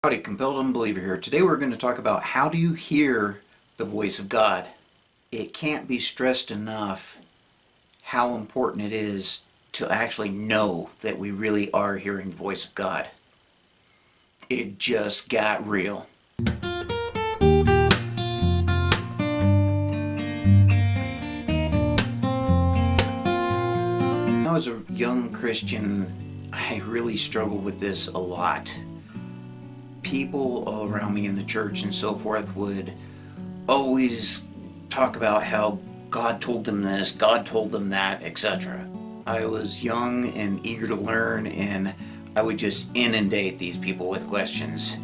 Howdy, Compelled Unbeliever here. Today we're going to talk about how do you hear the voice of God. It can't be stressed enough how important it is to actually know that we really are hearing the voice of God. It just got real. When I was a young Christian, I really struggled with this a lot. People all around me in the church and so forth would always talk about how God told them this, God told them that, etc. I was young and eager to learn, and I would just inundate these people with questions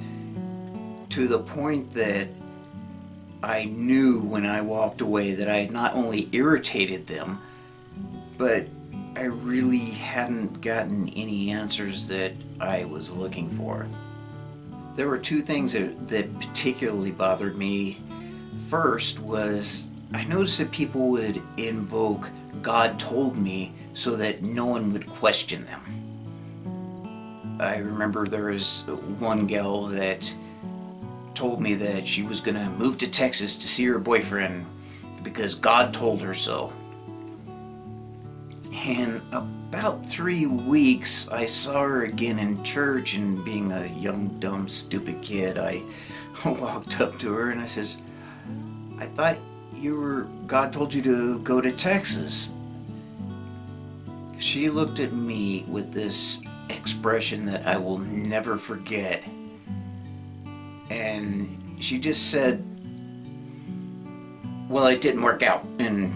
to the point that I knew when I walked away that I had not only irritated them, but I really hadn't gotten any answers that I was looking for. There were two things that particularly bothered me. First was I noticed that people would invoke God told me so that no one would question them. I remember there was one gal that told me that she was going to move to Texas to see her boyfriend because God told her so. And about 3 weeks, I saw her again in church, and being a young, dumb, stupid kid, I walked up to her and I says, I thought God told you to go to Texas. She looked at me with this expression that I will never forget. And she just said, well, it didn't work out, and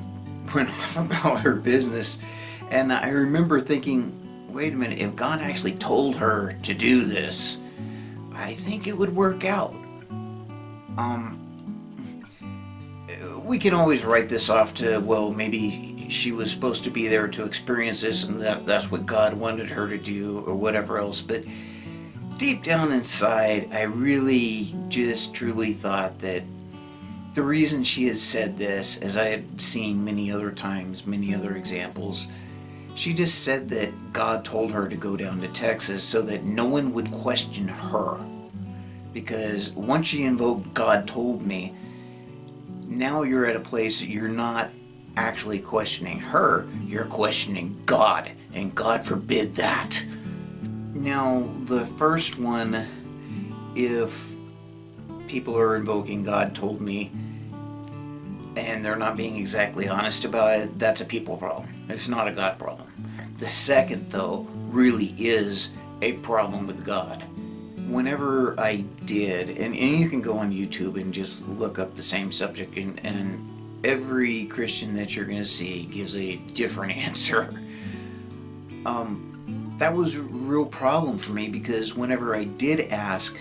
went off about her business. And I remember thinking, wait a minute, if God actually told her to do this, I think it would work out. We can always write this off to, well, maybe she was supposed to be there to experience this and that's what God wanted her to do or whatever else. But deep down inside, I really just truly thought that the reason she had said this, as I had seen many other times, many other examples, she just said that God told her to go down to Texas so that no one would question her. Because once she invoked God told me, now you're at a place that you're not actually questioning her, you're questioning God, and God forbid that. Now, the first one, if people are invoking God told me and they're not being exactly honest about it, that's a people problem. It's not a God problem. The second, though, really is a problem with God. Whenever I did, and you can go on YouTube and just look up the same subject, and every Christian that you're going to see gives a different answer. That was a real problem for me, because whenever I did ask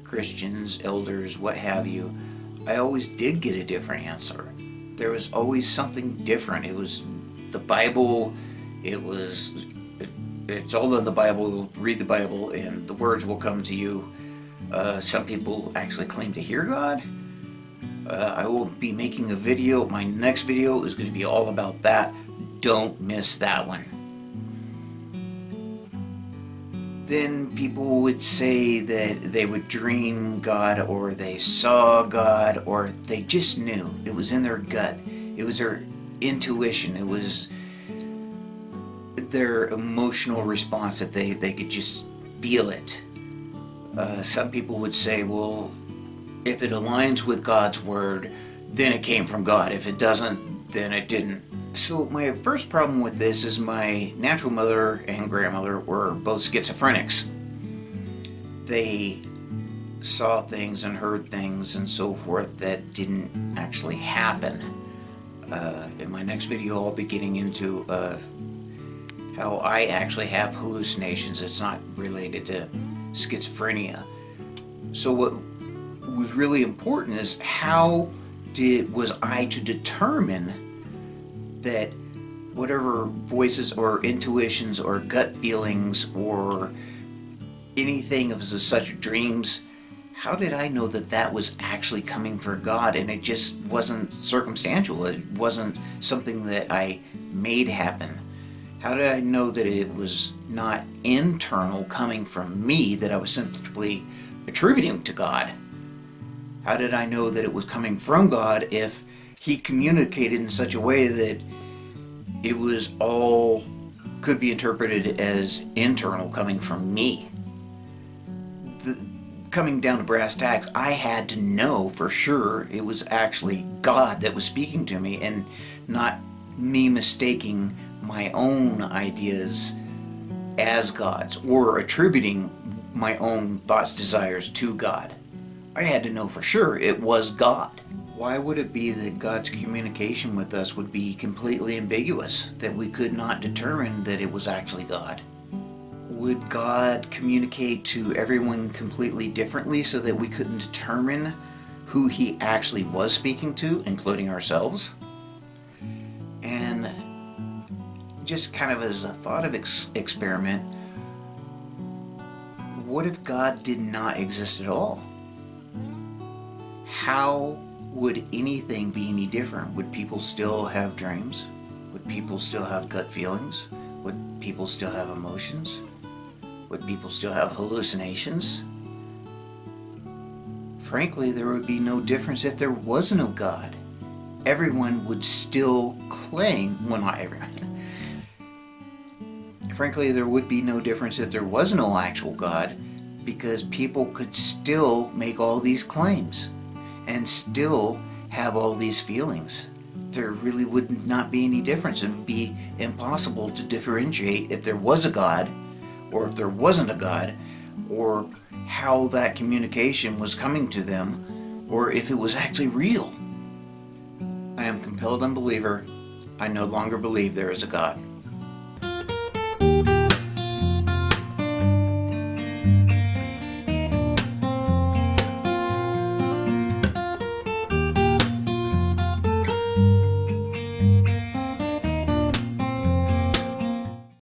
Christians, elders, what have you, I always did get a different answer. There was always something different. It was the Bible, it's all in the Bible. Read the Bible and the words will come to you. Some people actually claim to hear God. I will be making a video. My next video is going to be all about that. Don't miss that one. Then people would say that they would dream God, or they saw God, or they just knew. It was in their gut. It was their intuition. It was their emotional response that they could just feel it. Some people would say, well, if it aligns with God's word, then it came from God. If it doesn't, then it didn't. So my first problem with this is my natural mother and grandmother were both schizophrenics. They saw things and heard things and so forth that didn't actually happen. In my next video, I'll be getting into how I actually have hallucinations. It's not related to schizophrenia. So what was really important is how was I to determine that whatever voices or intuitions or gut feelings or anything of such dreams, how did I know that that was actually coming from God and it just wasn't circumstantial? It wasn't something that I made happen. How did I know that it was not internal coming from me, that I was simply attributing to God? How did I know that it was coming from God if he communicated in such a way that it was all could be interpreted as internal, coming from me? Coming down to brass tacks, I had to know for sure it was actually God that was speaking to me, and not me mistaking my own ideas as God's or attributing my own thoughts, desires to God. I had to know for sure it was God. Why would it be that God's communication with us would be completely ambiguous, that we could not determine that it was actually God? Would God communicate to everyone completely differently so that we couldn't determine who he actually was speaking to, including ourselves? And just kind of as a thought of experiment, what if God did not exist at all? How would anything be any different? Would people still have dreams? Would people still have gut feelings? Would people still have emotions? Would people still have hallucinations? Frankly, there would be no difference if there was no God. Everyone would still claim, well, not everyone. Frankly, there would be no difference if there was no actual God, because people could still make all these claims and still have all these feelings. There really would not be any difference. It would be impossible to differentiate if there was a God or if there wasn't a God, or how that communication was coming to them, or if it was actually real. I am compelled unbeliever. I no longer believe there is a God.